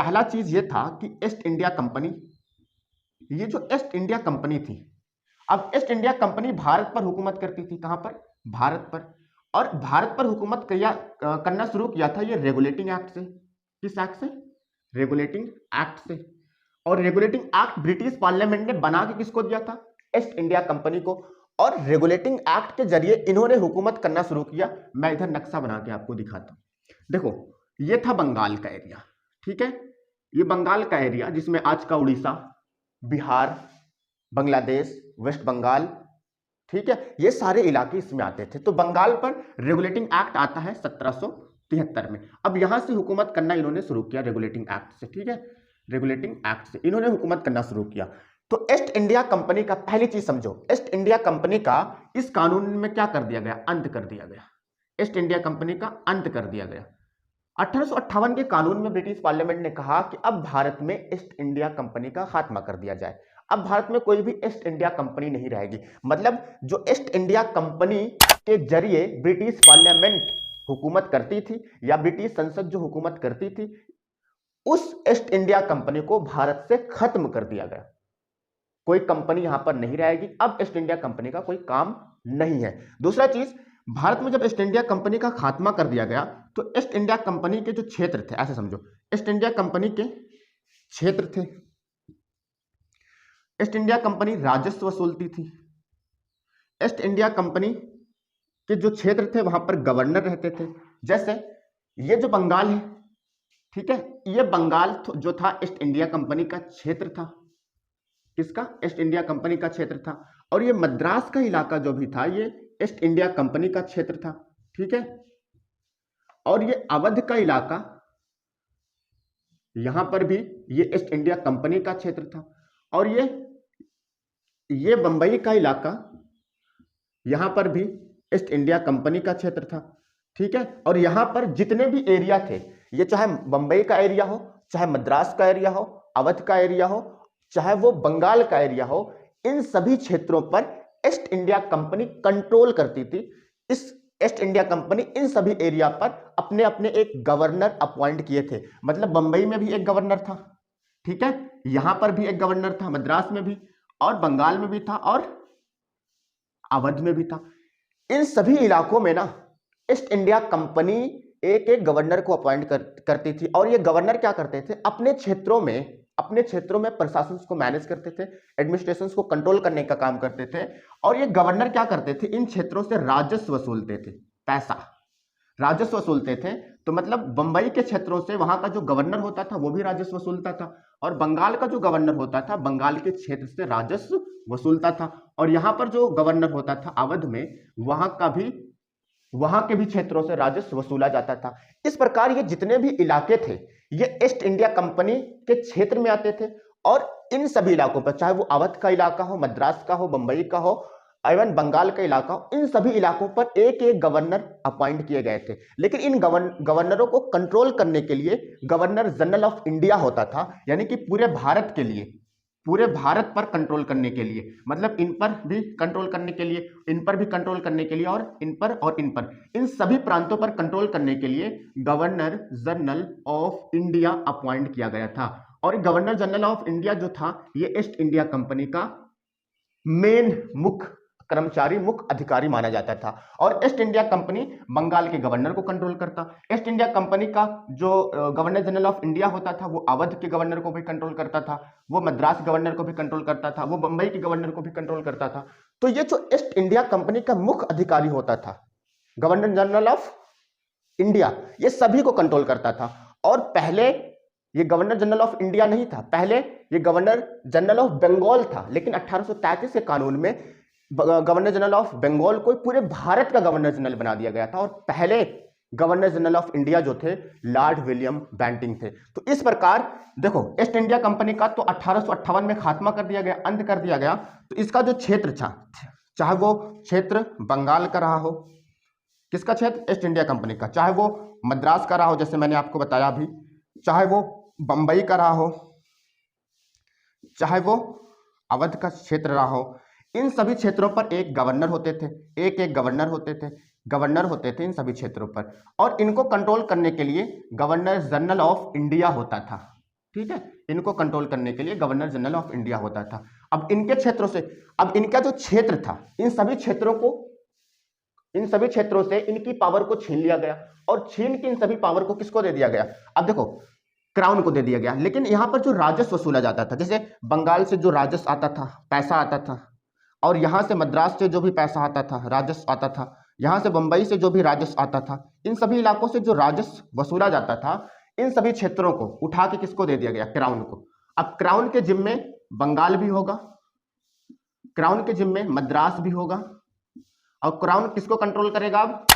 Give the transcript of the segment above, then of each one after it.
पहला चीज ये था कि ईस्ट इंडिया कंपनी, ये जो ईस्ट इंडिया कंपनी थी, अब ईस्ट इंडिया कंपनी भारत पर हुकूमत करती थी। कहां पर? भारत पर। और भारत पर हुकूमत करना शुरू किया था ये रेगुलेटिंग एक्ट से। किस एक्ट से? रेगुलेटिंग एक्ट से। और रेगुलेटिंग एक्ट ब्रिटिश पार्लियामेंट ने बना के किसको दिया था? ईस्ट इंडिया कंपनी को। और रेगुलेटिंग एक्ट के जरिए इन्होंने हुकूमत करना शुरू किया। मैं इधर नक्शा बना के आपको दिखाता हूं। देखो, ये था बंगाल का एरिया, ठीक है, ये बंगाल का एरिया जिसमें आज का उड़ीसा, बिहार, बांग्लादेश, वेस्ट बंगाल, ठीक है, ये सारे इलाके इसमें आते थे। तो बंगाल पर रेगुलेटिंग एक्ट आता है 1773 में। अब यहां से हुकूमत करना इन्होंने शुरू किया रेगुलेटिंग एक्ट से, ठीक है, रेगुलेटिंग एक्ट से इन्होंने हुकूमत करना शुरू किया। तो ईस्ट इंडिया कंपनी का पहली चीज समझो, ईस्ट इंडिया कंपनी का इस कानून में क्या कर दिया गया? अंत कर दिया गया। ईस्ट इंडिया कंपनी का अंत कर दिया गया। 1858 के कानून में ब्रिटिश पार्लियामेंट ने कहा कि अब भारत में ईस्ट इंडिया कंपनी का खात्मा कर दिया जाए। अब भारत में कोई भी ईस्ट इंडिया कंपनी नहीं रहेगी। मतलब जो ईस्ट इंडिया कंपनी के जरिए ब्रिटिश पार्लियामेंट हुकूमत करती थी या ब्रिटिश संसद जो हुकूमत करती थी, उस ईस्ट इंडिया कंपनी को भारत से खत्म कर दिया गया। कोई कंपनी यहां पर नहीं रहेगी। अब ईस्ट इंडिया कंपनी का कोई काम नहीं है। दूसरा चीज, भारत में जब ईस्ट इंडिया कंपनी का खात्मा कर दिया गया तो ईस्ट इंडिया कंपनी के जो क्षेत्र थे, ऐसे समझो, ईस्ट इंडिया कंपनी के क्षेत्र थे, ईस्ट इंडिया कंपनी राजस्व वसूलती थी। ईस्ट इंडिया कंपनी के जो क्षेत्र थे वहां पर गवर्नर रहते थे। जैसे ये जो बंगाल है, ठीक है, ये बंगाल जो था ईस्ट इंडिया कंपनी का क्षेत्र था। किसका? ईस्ट इंडिया कंपनी का क्षेत्र था। और ये मद्रास का इलाका जो भी था ये ईस्ट इंडिया कंपनी का क्षेत्र था, ठीक है। और ये अवध का इलाका, यहां पर भी ये ईस्ट इंडिया कंपनी का क्षेत्र था। और ये बंबई का इलाका, यहां पर भी ईस्ट इंडिया कंपनी का क्षेत्र था, ठीक है। और यहां पर जितने भी एरिया थे, ये चाहे बंबई का एरिया हो, चाहे मद्रास का एरिया हो, अवध का एरिया हो, चाहे वो बंगाल का एरिया हो, इन सभी क्षेत्रों पर ईस्ट इंडिया कंपनी कंट्रोल करती थी। इस ईस्ट इंडिया कंपनी इन सभी एरिया पर अपने अपने एक गवर्नर अपॉइंट किए थे। मतलब बंबई में भी एक गवर्नर था, ठीक है, यहां पर भी एक गवर्नर था, मद्रास में भी, और बंगाल में भी था, और अवध में भी था। इन सभी इलाकों में ना ईस्ट इंडिया कंपनी एक एक गवर्नर को अपॉइंट करती थी। और ये गवर्नर क्या करते थे? अपने क्षेत्रों में प्रशासन को मैनेज करते थे, एडमिनिस्ट्रेशन को कंट्रोल करने का काम करते थे। और ये गवर्नर क्या करते थे? इन क्षेत्रों से राजस्व वसूलते थे, पैसा राजस्व वसूलते थे। तो मतलब बंबई के क्षेत्रों से वहां का जो गवर्नर होता था वो भी राजस्व वसूलता था, और बंगाल का जो गवर्नर होता था बंगाल के क्षेत्र से राजस्व वसूलता था। और यहां पर जो गवर्नर होता था अवध में, वहां के भी क्षेत्रों से राजस्व वसूला जाता था। इस प्रकार ये जितने भी इलाके थे ये ईस्ट इंडिया कंपनी के क्षेत्र में आते थे। और इन सभी इलाकों पर, चाहे वो अवध का इलाका हो, मद्रास का हो, बंबई का हो, इवन बंगाल का इलाका हो, इन सभी इलाकों पर एक एक गवर्नर अपॉइंट किए गए थे। लेकिन इन गवर्नरों को कंट्रोल करने के लिए गवर्नर जनरल ऑफ इंडिया होता था, यानी कि पूरे भारत के लिए, पूरे भारत पर कंट्रोल करने के लिए, मतलब इन पर भी कंट्रोल करने के लिए, इन पर भी कंट्रोल करने के लिए, और इन पर, इन सभी प्रांतों पर कंट्रोल करने के लिए governor general of India appoint किया गया था। और गवर्नर जनरल ऑफ इंडिया जो था ये ईस्ट इंडिया कंपनी का मेन मुख्य कर्मचारी, मुख्य अधिकारी माना जाता था। और ईस्ट इंडिया कंपनी बंगाल के गवर्नर को कंट्रोल करता। ईस्ट इंडिया कंपनी का जो गवर्नर जनरल ऑफ इंडिया होता था वो अवध के गवर्नर को भी कंट्रोल करता था, वो मद्रास गवर्नर को भी कंट्रोल करता था, वो बंबई के गवर्नर को भी कंट्रोल करता था। तो ये जो ईस्ट इंडिया कंपनी का मुख्य अधिकारी होता था, गवर्नर जनरल ऑफ इंडिया, ये सभी को कंट्रोल करता था। और पहले ये गवर्नर जनरल ऑफ इंडिया नहीं था, पहले ये गवर्नर जनरल ऑफ बंगाल था। लेकिन 1833 के कानून में गवर्नर जनरल ऑफ बंगाल को पूरे भारत का गवर्नर जनरल बना दिया गया था। और पहले गवर्नर जनरल ऑफ इंडिया जो थे लॉर्ड विलियम बेंटिंग थे। तो इस प्रकार देखो, ईस्ट इंडिया कंपनी का तो 1858 में खात्मा कर दिया गया, अंत कर दिया गया। तो इसका जो क्षेत्र था, चाहे वो क्षेत्र बंगाल का रहा हो, किसका क्षेत्र? ईस्ट इंडिया कंपनी का, चाहे वो मद्रास का रहा हो जैसे मैंने आपको बताया अभी, चाहे वो बंबई का रहा हो, चाहे वो अवध का क्षेत्र रहा हो, इन सभी क्षेत्रों पर एक गवर्नर होते थे, एक एक गवर्नर होते थे इन सभी क्षेत्रों पर। और इनको कंट्रोल करने के लिए गवर्नर जनरल ऑफ इंडिया होता था, ठीक है, इनको कंट्रोल करने के लिए गवर्नर जनरल ऑफ इंडिया होता था। अब इनके क्षेत्रों से, अब इनका जो क्षेत्र था, इन सभी क्षेत्रों से इनकी पावर को छीन लिया गया, और छीन के इन सभी पावर को किसको दे दिया गया? अब देखो, क्राउन को दे दिया गया। लेकिन यहां पर जो राजस्व वसूला जाता था, जैसे बंगाल से जो राजस्व आता था, पैसा आता था, और यहां से मद्रास से जो भी पैसा आता था, राजस्व आता था, यहां से बंबई से जो भी राजस्व आता था, इन सभी इलाकों से जो राजस्व वसूला जाता था, इन सभी क्षेत्रों को उठा के किसको दे दिया गया? क्राउन को। अब क्राउन के जिम्मे बंगाल भी होगा, क्राउन के जिम्मे मद्रास भी होगा, और क्राउन किसको कंट्रोल करेगा? अब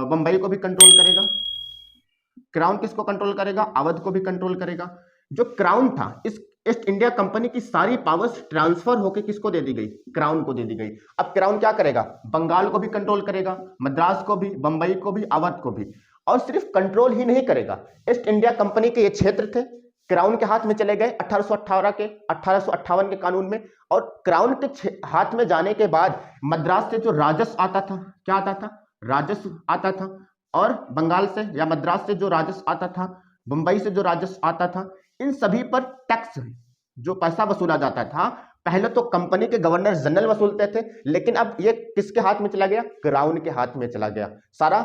बंबई को भी कंट्रोल करेगा। क्राउन किसको कंट्रोल करेगा? अवध को भी कंट्रोल करेगा। जो क्राउन था, इस ईस्ट इंडिया कंपनी की सारी पावर्स ट्रांसफर होकर किसको दे दी गई? क्राउन को दे दी गई। अब क्राउन क्या करेगा? बंगाल को भी कंट्रोल करेगा, मद्रास को भी, बंबई को भी, अवध को भी। और सिर्फ कंट्रोल ही नहीं करेगा, ईस्ट इंडिया कंपनी के ये क्षेत्र थे, क्राउन के हाथ में चले गए 1858 के कानून में। और क्राउन के हाथ में जाने के बाद मद्रास से जो राजस्व आता था, क्या आता था? राजस्व आता था। और बंगाल से या मद्रास से जो राजस्व आता था, बंबई से जो राजस्व आता था, इन सभी पर टैक्स, जो पैसा वसूला जाता था, पहले तो कंपनी के गवर्नर जनरल वसूलते थे, लेकिन अब ये किसके हाथ में चला गया? क्राउन के हाथ में चला गया। सारा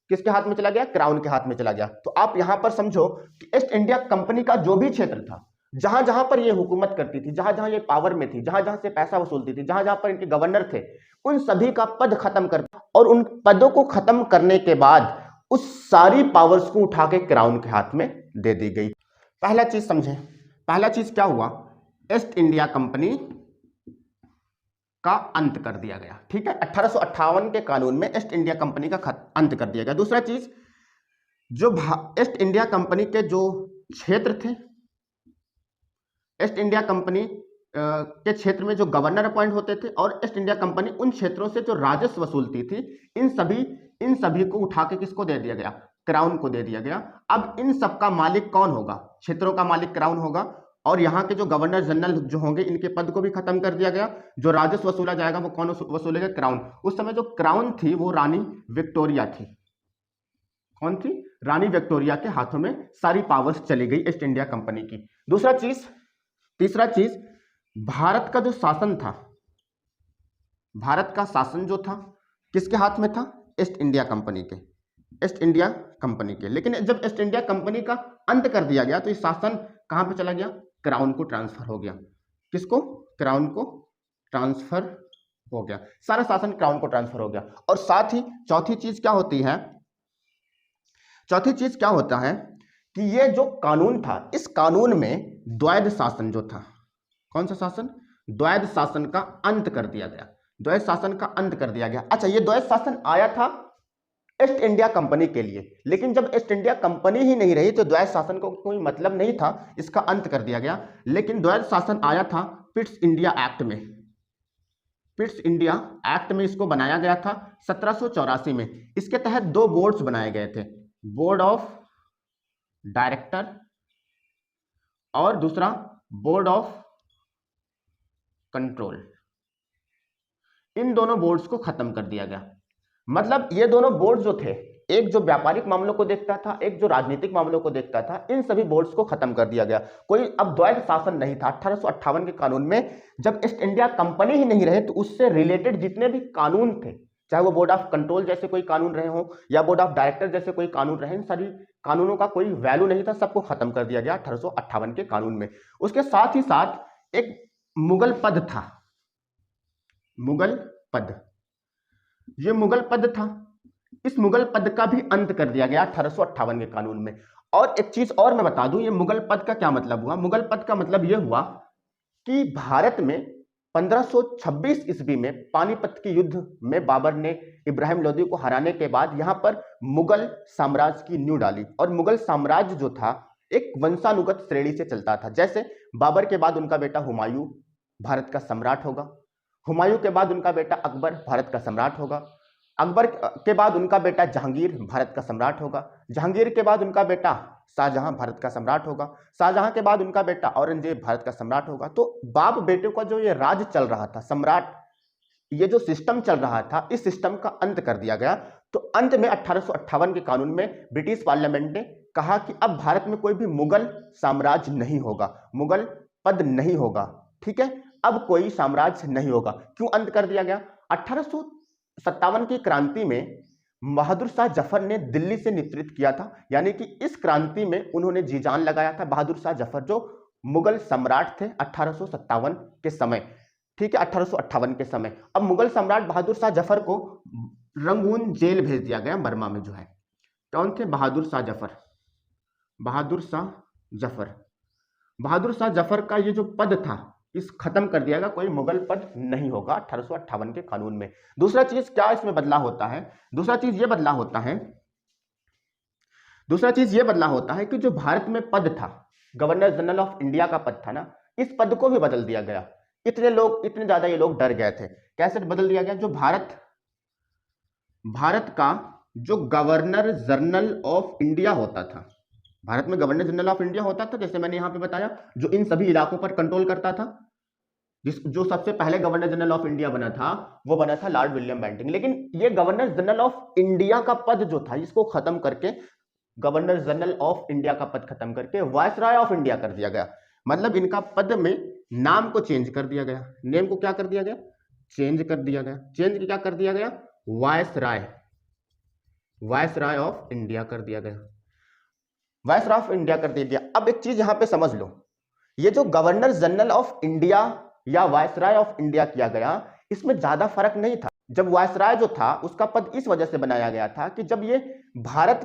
किसके हाथ में चला गया? क्राउन के हाथ में चला गया। तो आप यहां पर समझो कि ईस्ट इंडिया कंपनी का जो भी क्षेत्र था, जहां जहां पर ये हुकूमत करती थी, जहां जहां ये पावर में थी, जहां जहां से पैसा वसूलती थी, जहां जहां पर इनके गवर्नर थे, उन सभी का पद खत्म कर, और उन पदों को खत्म करने के बाद उस सारी पावर्स को उठा के क्राउन के हाथ में दे दी गई। पहला चीज समझे, पहला चीज क्या हुआ? ईस्ट इंडिया कंपनी का अंत कर दिया गया। ठीक है, 1858 के कानून में ईस्ट इंडिया कंपनी का अंत कर दिया गया। दूसरा चीज, जो ईस्ट इंडिया कंपनी के जो क्षेत्र थे, ईस्ट इंडिया कंपनी के क्षेत्र में जो गवर्नर अपॉइंट होते थे, और ईस्ट इंडिया कंपनी उन क्षेत्रों से जो राजस्व वसूलती थी, इन सभी को उठा के किसको दे दिया गया? क्राउन को दे दिया गया। अब इन सब का मालिक कौन होगा? क्षेत्रों का मालिक क्राउन होगा, और यहाँ के जो गवर्नर जनरल जो होंगे, इनके पद को भी खत्म कर दिया गया। जो राजस्व वसूला जाएगा वो कौन वसूलेगा? क्राउन। उस समय जो क्राउन थी वो रानी विक्टोरिया थी। कौन थी? रानी विक्टोरिया के हाथों में सारी पावर्स चली गई ईस्ट इंडिया कंपनी की। दूसरा चीज, तीसरा चीज, भारत का जो शासन था, भारत का शासन जो था किसके हाथ में था? ईस्ट इंडिया कंपनी के, ईस्ट इंडिया कंपनी के। लेकिन जब ईस्ट इंडिया कंपनी का अंत कर दिया गया तो ये शासन कहां पे चला गया? क्राउन को ट्रांसफर हो गया। किसको? क्राउन को ट्रांसफर हो गया, सारा शासन क्राउन को ट्रांसफर हो गया। और साथ ही चौथी चीज क्या होती है? चौथी चीज क्या होता है कि ये जो कानून था, इस कानून में द्वैध शासन जो था, कौन सा शासन? द्वैध शासन का अंत कर दिया गया। द्वैध शासन का अंत कर दिया गया। अच्छा, ये द्वैध शासन आया था ईस्ट इंडिया कंपनी के लिए, लेकिन जब ईस्ट इंडिया कंपनी ही नहीं रही तो द्वैध शासन को कोई मतलब नहीं था, इसका अंत कर दिया गया। लेकिन द्वैध शासन आया था पिट्स इंडिया एक्ट में। पिट्स इंडिया एक्ट में इसको बनाया गया था 1784 में। इसके तहत दो बोर्ड्स बनाए गए थे, बोर्ड ऑफ डायरेक्टर और दूसरा बोर्ड ऑफ कंट्रोल। इन दोनों बोर्ड्स को खत्म कर दिया गया। मतलब ये दोनों बोर्ड जो थे, एक जो व्यापारिक मामलों को देखता था, एक जो राजनीतिक मामलों को देखता था, इन सभी बोर्ड्स को खत्म कर दिया गया। कोई अब द्वैध शासन नहीं था। 1858 के कानून में जब ईस्ट इंडिया कंपनी ही नहीं रहे तो उससे रिलेटेड जितने भी कानून थे, चाहे वो बोर्ड ऑफ कंट्रोल जैसे कोई कानून रहे हो या बोर्ड ऑफ डायरेक्टर जैसे कोई कानून रहे, इन सारी कानूनों का कोई वैल्यू नहीं था, सबको खत्म कर दिया गया 1858 के कानून में। उसके साथ ही साथ एक मुगल पद था, मुगल पद, ये मुगल पद था, इस मुगल पद का भी अंत कर दिया गया 1858 के कानून में। और एक चीज और मैं बता दूं, ये मुगल पद का क्या मतलब हुआ? मुगल पद का मतलब यह हुआ कि भारत में 1526 ईस्वी में पानीपत के युद्ध में बाबर ने इब्राहिम लोदी को हराने के बाद यहां पर मुगल साम्राज्य की नींव डाली। और मुगल साम्राज्य जो था एक वंशानुगत श्रेणी से चलता था। जैसे बाबर के बाद उनका बेटा हुमायूं भारत का सम्राट होगा, हुमायूं के बाद उनका बेटा अकबर भारत का सम्राट होगा, अकबर के बाद उनका बेटा जहांगीर भारत का सम्राट होगा, जहांगीर के बाद उनका बेटा शाहजहां भारत का सम्राट होगा, शाहजहां के बाद उनका बेटा औरंगजेब भारत का सम्राट होगा। तो बाप बेटे का जो ये राज चल रहा था, सम्राट, ये जो सिस्टम चल रहा था, इस सिस्टम का अंत कर दिया गया। तो अंत में 1858 के कानून में ब्रिटिश पार्लियामेंट ने कहा कि अब भारत में कोई भी मुगल साम्राज्य नहीं होगा, मुगल पद नहीं होगा, ठीक है, अब कोई साम्राज्य नहीं होगा। क्यों अंत कर दिया गया? 1857 की क्रांति में बहादुर शाह जफर ने दिल्ली से नेतृत्व किया था, यानी कि इस क्रांति में उन्होंने जी जान लगाया था। बहादुर शाह जफर जो मुगल सम्राट थे 1857 के समय, ठीक है, 1858 के समय। अब मुगल सम्राट बहादुर शाह जफर को रंगून जेल भेज दिया गया, बर्मा में जो है। कौन थे? बहादुर शाह जफर। बहादुर शाह जफर, बहादुर शाह जफर का ये जो पद था इस खत्म कर दिया गया, कोई मुगल पद नहीं होगा 1858 के कानून में। दूसरा चीज क्या इसमें बदलाव होता है? दूसरा चीज ये बदलाव होता है कि जो भारत में पद था, गवर्नर जनरल ऑफ इंडिया का पद था ना, इस पद को भी बदल दिया गया। इतने ज्यादा ये लोग डर गए थे। कैसे बदल दिया गया? जो भारत का जो गवर्नर जनरल ऑफ इंडिया होता था, भारत में गवर्नर जनरल ऑफ इंडिया होता था, जैसे मैंने यहां पे बताया, जो इन सभी इलाकों पर कंट्रोल करता था। जो सबसे पहले गवर्नर जनरल ऑफ इंडिया बना था वो बना था लॉर्ड विलियम बेंटिंग। लेकिन ये गवर्नर जनरल ऑफ इंडिया का पद जो था इसको खत्म करके, गवर्नर जनरल ऑफ इंडिया का पद खत्म करके वायसराय ऑफ इंडिया कर दिया गया। मतलब इनका पद में नाम को चेंज कर दिया गया। नेम को क्या कर दिया गया? चेंज कर दिया गया। चेंज क्या कर दिया गया? वायसराय ऑफ इंडिया कर दिया गया। वायसराय ऑफ इंडिया कर दिया गया। अब एक चीज यहां पे समझ लो, ये जो गवर्नर जनरल ऑफ इंडिया या वायसराय ऑफ इंडिया किया गया, इसमें ज्यादा फर्क नहीं था। जब वायसराय जो था उसका पद इस वजह से बनाया गया था कि जब ये भारत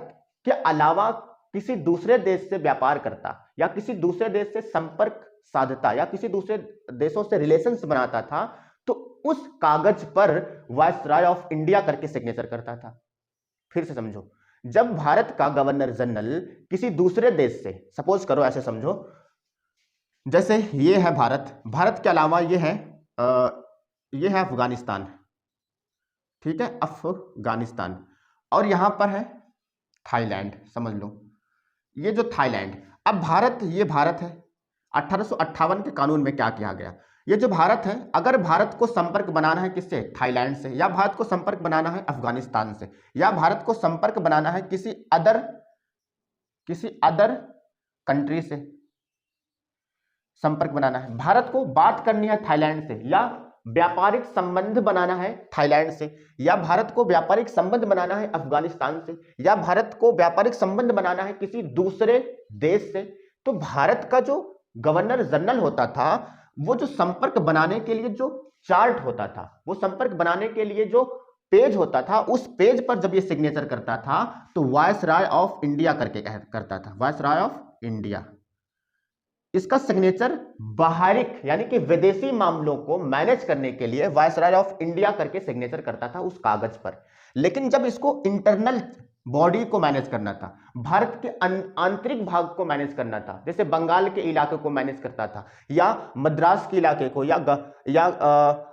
के अलावा किसी दूसरे देश से व्यापार करता या किसी दूसरे देश से संपर्क साधता या किसी दूसरे देशों से रिलेशंस बनाता था, तो उस कागज पर वायसराय ऑफ इंडिया करके सिग्नेचर करता था। फिर से समझो, जब भारत का गवर्नर जनरल किसी दूसरे देश से, सपोज करो ऐसे समझो, जैसे ये है भारत, भारत के अलावा ये है अफगानिस्तान, ठीक है, अफगानिस्तान, और यहां पर है थाईलैंड, समझ लो ये जो थाईलैंड। अब भारत, ये भारत है। 1858 के कानून में क्या किया गया? ये जो भारत है, अगर भारत को संपर्क बनाना है किससे? थाईलैंड से, या भारत को संपर्क बनाना है अफगानिस्तान से, या भारत को संपर्क बनाना है किसी अदर कंट्री से संपर्क बनाना है, भारत को बात करनी है थाईलैंड से, या व्यापारिक संबंध बनाना है थाईलैंड से, या भारत को व्यापारिक संबंध बनाना है अफगानिस्तान से, या भारत को व्यापारिक संबंध बनाना है किसी दूसरे देश से, तो भारत का जो गवर्नर जनरल होता था, वो जो संपर्क बनाने के लिए जो चार्ट होता था, वो संपर्क बनाने के लिए जो पेज होता था, उस पेज पर जब ये सिग्नेचर करता था तो वायसराय ऑफ इंडिया करके करता था, वायसराय ऑफ इंडिया। इसका सिग्नेचर बाहरिक यानी कि विदेशी मामलों को मैनेज करने के लिए वायसराय ऑफ इंडिया करके सिग्नेचर करता था उस कागज पर। लेकिन जब इसको इंटरनल बॉडी को मैनेज करना था, भारत के आंतरिक भाग को मैनेज करना था, जैसे बंगाल के इलाके को मैनेज करता था, या मद्रास के इलाके को, या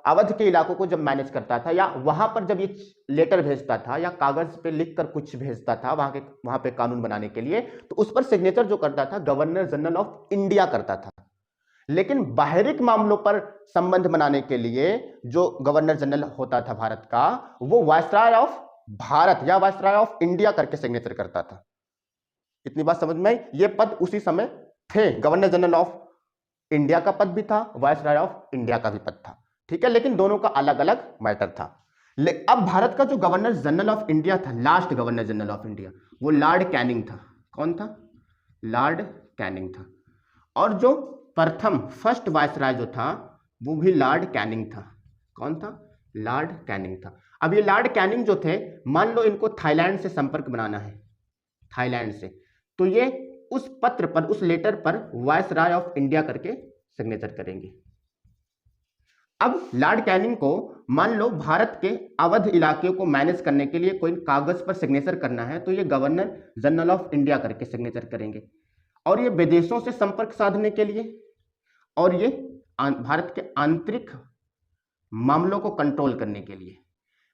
अवध के इलाकों को जब मैनेज करता था, या वहां पर जब ये लेटर भेजता था या कागज पे लिखकर कुछ भेजता था वहां पे कानून बनाने के लिए, तो उस पर सिग्नेचर जो करता था गवर्नर जनरल ऑफ इंडिया करता था। लेकिन बाहरिक मामलों पर संबंध बनाने के लिए जो गवर्नर जनरल होता था भारत का, वो वायसराय ऑफ भारत या वायसराय ऑफ इंडिया करके सिग्नेचर करता था। इतनी बात समझ में आई? ये पद उसी समय थे, गवर्नर जनरल ऑफ इंडिया का पद भी था, वायसराय ऑफ इंडिया का भी पद था, ठीक है, लेकिन दोनों का अलग अलग मैटर था। अब भारत का जो गवर्नर जनरल ऑफ इंडिया था, last governor general of India, वो लॉर्ड कैनिंग था। कौन था? लॉर्ड कैनिंग था। और जो प्रथम फर्स्ट वायसराय जो था वो भी लॉर्ड कैनिंग था। कौन था? लॉर्ड कैनिंग था। अब ये लॉर्ड कैनिंग जो थे, मान लो इनको थाईलैंड से संपर्क बनाना है, थाईलैंड से, तो ये उस पत्र पर, उस लेटर पर वायसराय ऑफ इंडिया करके सिग्नेचर करेंगे। अब लॉर्ड कैनिंग को मान लो भारत के अवध इलाके को मैनेज करने के लिए कोई कागज पर सिग्नेचर करना है, तो ये गवर्नर जनरल ऑफ इंडिया करके सिग्नेचर करेंगे। और ये विदेशों से संपर्क साधने के लिए, और ये भारत के आंतरिक मामलों को कंट्रोल करने के लिए,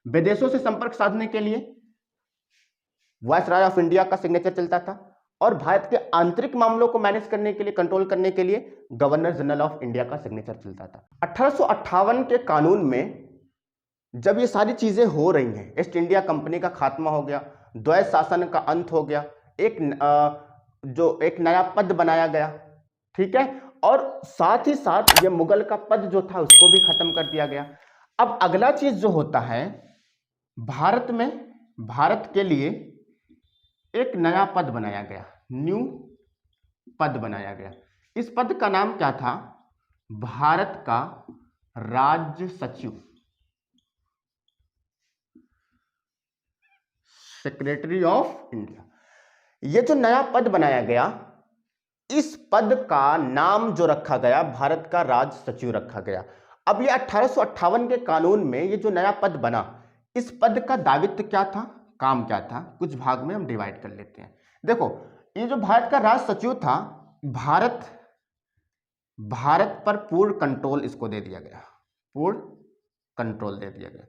विदेशों से संपर्क साधने के लिए वायसराय ऑफ इंडिया का सिग्नेचर चलता था, और भारत के आंतरिक मामलों को मैनेज करने के लिए, कंट्रोल करने के लिए गवर्नर जनरल ऑफ इंडिया का सिग्नेचर चलता था। 1858 के कानून में जब ये सारी चीजें हो रही हैं, ईस्ट इंडिया कंपनी का खात्मा हो गया, द्वैत शासन का अंत हो गया, एक जो एक नया पद बनाया गया, ठीक है, और साथ ही साथ ये मुगल का पद जो था उसको भी खत्म कर दिया गया। अब अगला चीज जो होता है, भारत में, भारत के लिए एक नया पद बनाया गया, न्यू पद बनाया गया। इस पद का नाम क्या था? भारत का राज्य सचिव, सेक्रेटरी ऑफ इंडिया। ये जो नया पद बनाया गया, इस पद का नाम जो रखा गया, भारत का राज सचिव रखा गया। अब ये 1858 के कानून में ये जो नया पद बना, इस पद का दायित्व क्या था, काम क्या था, कुछ भाग में हम डिवाइड कर लेते हैं। देखो, ये जो भारत का राज सचिव था, भारत पर पूर्ण कंट्रोल इसको दे दिया गया, पूर्ण कंट्रोल दे दिया गया।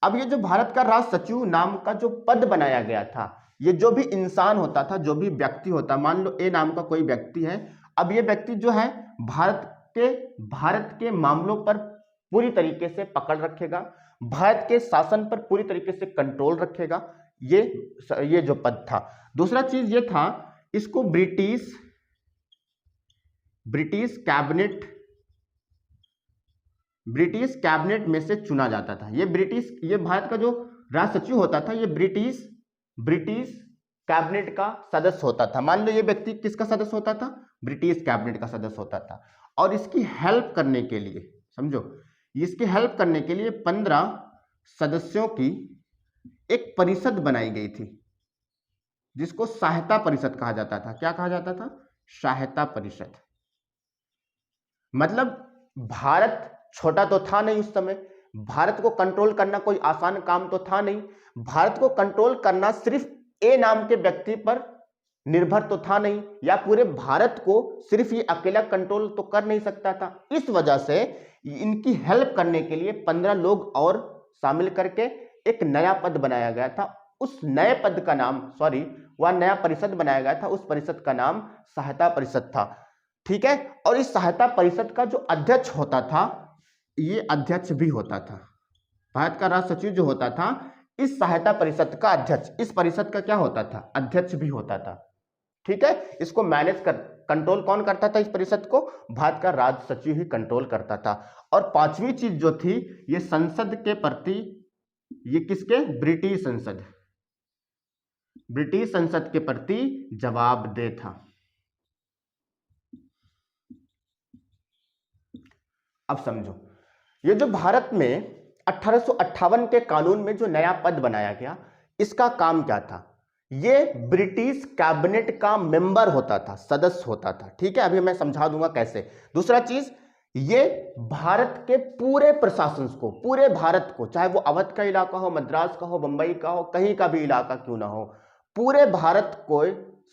अब ये जो भारत का राज सचिव नाम का जो पद बनाया गया था, ये जो भी इंसान होता था, जो भी व्यक्ति होता, मान लो ए नाम का कोई व्यक्ति है, अब ये व्यक्ति जो है भारत के मामलों पर पूरी तरीके से पकड़ रखेगा, भारत के शासन पर पूरी तरीके से कंट्रोल रखेगा, ये जो पद था। दूसरा चीज ये था, इसको ब्रिटिश कैबिनेट में से चुना जाता था। ये भारत का जो राज सचिव होता था, ये ब्रिटिश कैबिनेट का सदस्य होता था। मान लो ये व्यक्ति किसका सदस्य होता था? ब्रिटिश कैबिनेट का सदस्य होता था। और इसकी हेल्प करने के लिए, समझो, इसकी हेल्प करने के लिए 15 सदस्यों की एक परिषद बनाई गई थी, जिसको सहायता परिषद कहा जाता था। क्या कहा जाता था? सहायता परिषद। मतलब भारत छोटा तो था नहीं उस समय, भारत को कंट्रोल करना कोई आसान काम तो था नहीं, भारत को कंट्रोल करना सिर्फ ए नाम के व्यक्ति पर निर्भर तो था नहीं, या पूरे भारत को सिर्फ ये अकेला कंट्रोल तो कर नहीं सकता था। इस वजह से इनकी हेल्प करने के लिए 15 लोग और शामिल करके एक नया पद बनाया गया था। उस नए पद का नाम, वह नया परिषद बनाया गया था, उस परिषद का नाम सहायता परिषद था, ठीक है। और इस सहायता परिषद का जो अध्यक्ष होता था, ये अध्यक्ष भी होता था, भारत का राज सचिव जो होता था, इस सहायता परिषद का अध्यक्ष, इस परिषद का क्या होता था? अध्यक्ष भी होता था, ठीक है। इसको कंट्रोल कौन करता था? इस परिषद को भारत का राज सचिव ही कंट्रोल करता था। और पांचवी चीज जो थी, ये संसद के प्रति, ये किसके? ब्रिटिश संसद के प्रति जवाबदेह था। अब समझो, ये जो भारत में 1858 के कानून में जो नया पद बनाया गया, इसका काम क्या था? ये ब्रिटिश कैबिनेट का मेंबर होता था, सदस्य होता था, ठीक है। अभी मैं समझा दूंगा कैसे। दूसरा चीज, ये भारत के पूरे प्रशासन को, पूरे भारत को, चाहे वो अवध का इलाका हो, मद्रास का हो, बंबई का हो, कहीं का भी इलाका क्यों ना हो, पूरे भारत को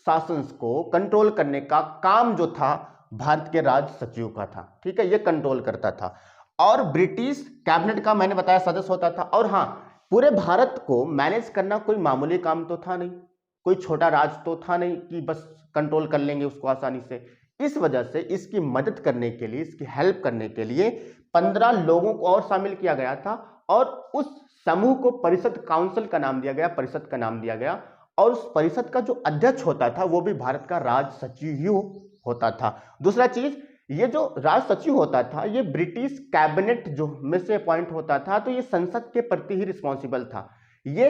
शासन को कंट्रोल करने का काम जो था, भारत के राज सचिव का था, ठीक है। ये कंट्रोल करता था। और ब्रिटिश कैबिनेट का मैंने बताया सदस्य होता था। और हाँ, पूरे भारत को मैनेज करना कोई मामूली काम तो था नहीं, कोई छोटा राज तो था नहीं कि बस कंट्रोल कर लेंगे उसको आसानी से। इस वजह से इसकी मदद करने के लिए, इसकी हेल्प करने के लिए 15 लोगों को और शामिल किया गया था। और उस समूह को परिषद, काउंसिल का नाम दिया गया, परिषद का नाम दिया गया। और उस परिषद का जो अध्यक्ष होता था, वो भी भारत का राज सचिव ही होता था। दूसरा चीज, ये जो राज सचिव होता था, ये ब्रिटिश कैबिनेट जो में से अपॉइंट होता था, तो ये संसद के प्रति ही रिस्पॉन्सिबल था। ये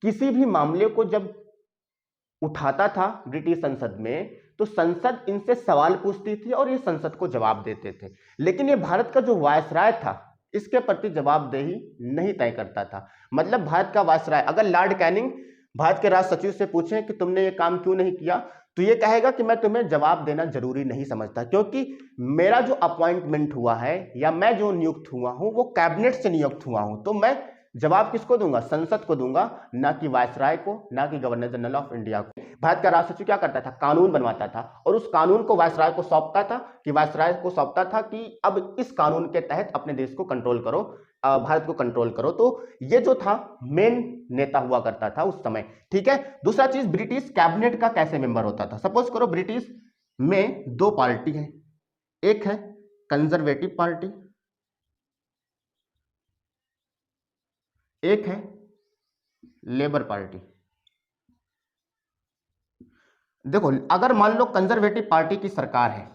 किसी भी मामले को जब उठाता था ब्रिटिश संसद में, तो संसद इनसे सवाल पूछती थी और ये संसद को जवाब देते थे। लेकिन ये भारत का जो वायसराय था, इसके प्रति जवाबदेही नहीं तय करता था। मतलब भारत का वायसराय, अगर लॉर्ड कैनिंग भारत के राज सचिव से पूछें कि तुमने ये काम क्यों नहीं किया, तो ये कहेगा कि मैं तुम्हें जवाब देना जरूरी नहीं समझता, क्योंकि मेरा जो अपॉइंटमेंट हुआ है या मैं जो नियुक्त हुआ हूं, वो कैबिनेट से नियुक्त हुआ हूं, तो मैं जवाब किसको दूंगा? संसद को दूंगा, ना कि वायसराय को, ना कि गवर्नर जनरल ऑफ इंडिया को। भारत का राज सचिव क्या करता था? कानून बनवाता था, और उस कानून को वायसराय को सौंपता था, कि अब इस कानून के तहत अपने देश को कंट्रोल करो, भारत को कंट्रोल करो। तो ये जो था, मेन नेता हुआ करता था उस समय, ठीक है। दूसरा चीज, ब्रिटिश कैबिनेट का कैसे मेंबर होता था? सपोज करो ब्रिटिश में 2 पार्टी है, एक है कंजर्वेटिव पार्टी, एक है लेबर पार्टी। देखो, अगर मान लो कंजर्वेटिव पार्टी की सरकार है,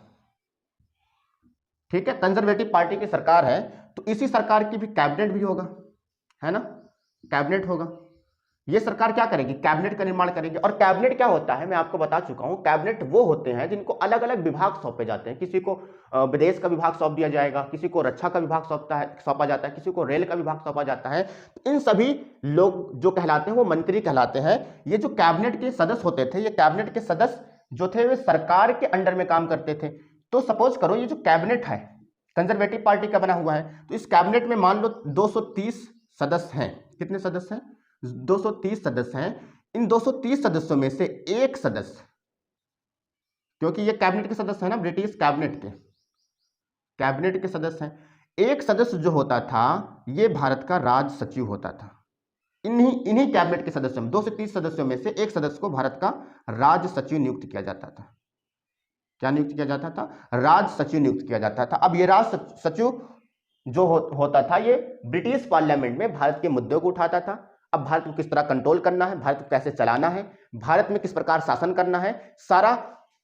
ठीक है, कंजर्वेटिव पार्टी की सरकार है, तो इसी सरकार की भी कैबिनेट भी होगा, है ना, कैबिनेट होगा। ये सरकार क्या करेगी, कैबिनेट का निर्माण करेगी। और कैबिनेट क्या होता है मैं आपको बता चुका हूं, कैबिनेट वो होते हैं जिनको अलग अलग विभाग सौंपे जाते हैं। किसी को विदेश का विभाग सौंप दिया जाएगा, किसी को रक्षा का विभाग सौंपा जाता है, किसी को रेल का विभाग सौंपा जाता है। तो इन सभी लोग जो कहलाते हैं वो मंत्री कहलाते हैं। ये जो कैबिनेट के सदस्य होते थे, ये कैबिनेट के सदस्य जो थे वे सरकार के अंडर में काम करते थे। तो सपोज करो ये जो कैबिनेट है कंजर्वेटिव पार्टी का बना हुआ है, तो इस कैबिनेट में मान लो 230 सदस्य हैं। कितने सदस्य हैं, 230 सदस्य हैं। इन 230 सदस्यों में से एक सदस्य, क्योंकि ये कैबिनेट के सदस्य है ना, ब्रिटिश कैबिनेट के सदस्य हैं, एक सदस्य जो होता था ये भारत का राज सचिव होता था। इन्हीं कैबिनेट के सदस्यों में 230 सदस्यों में से एक सदस्य को भारत का राज सचिव नियुक्त किया जाता था। क्या नियुक्त किया जाता था, राज सचिव नियुक्त किया जाता था। अब ये राज सचिव जो होता था ये ब्रिटिश पार्लियामेंट में भारत के मुद्दों को उठाता था। अब भारत को किस तरह कंट्रोल करना है, भारत को कैसे चलाना है, भारत में किस प्रकार शासन करना है, सारा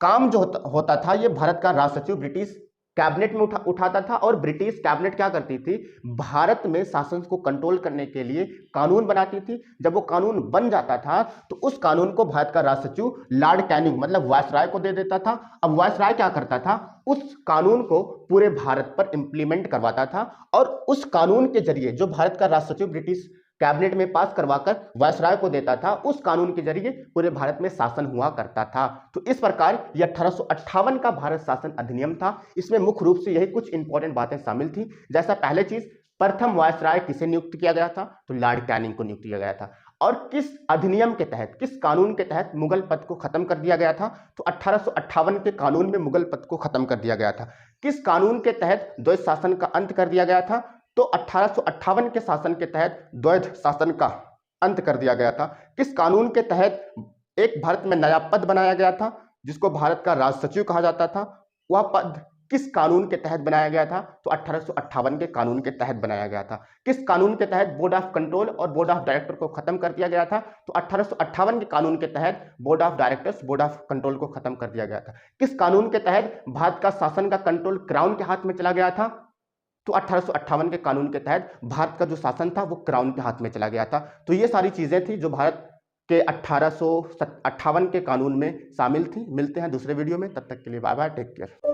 काम जो होता था ये भारत का राज सचिव ब्रिटिश कैबिनेट में उठाता था। और ब्रिटिश कैबिनेट क्या करती थी, भारत में शासन को कंट्रोल करने के लिए कानून बनाती थी। जब वो कानून बन जाता था तो उस कानून को भारत का राज सचिव लॉर्ड कैनिंग मतलब वायसराय को दे देता था। अब वायसराय क्या करता था, उस कानून को पूरे भारत पर इंप्लीमेंट करवाता था। और उस कानून के जरिए जो भारत का राज सचिव ब्रिटिश कैबिनेट में पास करवाकर वायसराय को देता था, उस कानून के जरिए पूरे भारत में शासन हुआ करता था। तो इस प्रकार यह 1858 का भारत शासन अधिनियम था। इसमें मुख्य रूप से यही कुछ इंपॉर्टेंट बातें शामिल थी। जैसा पहले चीज, प्रथम वायसराय किसे नियुक्त किया गया था, तो लॉर्ड कैनिंग को नियुक्त किया गया था। और किस अधिनियम के तहत, किस कानून के तहत मुगल पद को खत्म कर दिया गया था, तो 1858 के कानून में मुगल पद को खत्म कर दिया गया था। किस कानून के तहत द्वैध शासन का अंत कर दिया गया था, तो 1858 के शासन के तहत द्वैध शासन का अंत कर दिया गया था। किस कानून के तहत एक भारत में नया पद बनाया गया था जिसको भारत का राज सचिव कहा जाता था, वह पद किस कानून के तहत बनाया गया था, तो 1858 के कानून के तहत बनाया गया था। किस कानून के तहत बोर्ड ऑफ कंट्रोल और बोर्ड ऑफ डायरेक्टर को खत्म कर दिया गया था, तो 1858 के कानून के तहत board of directors board of control को खत्म कर दिया गया था। किस कानून के तहत भारत का शासन का कंट्रोल क्राउन के हाथ में चला गया था, तो 1858 के कानून के तहत भारत का जो शासन था वो क्राउन के हाथ में चला गया था। तो ये सारी चीजें थी जो भारत के 1858 के कानून में शामिल थी। मिलते हैं दूसरे वीडियो में, तब तक के लिए बाय बाय, टेक केयर।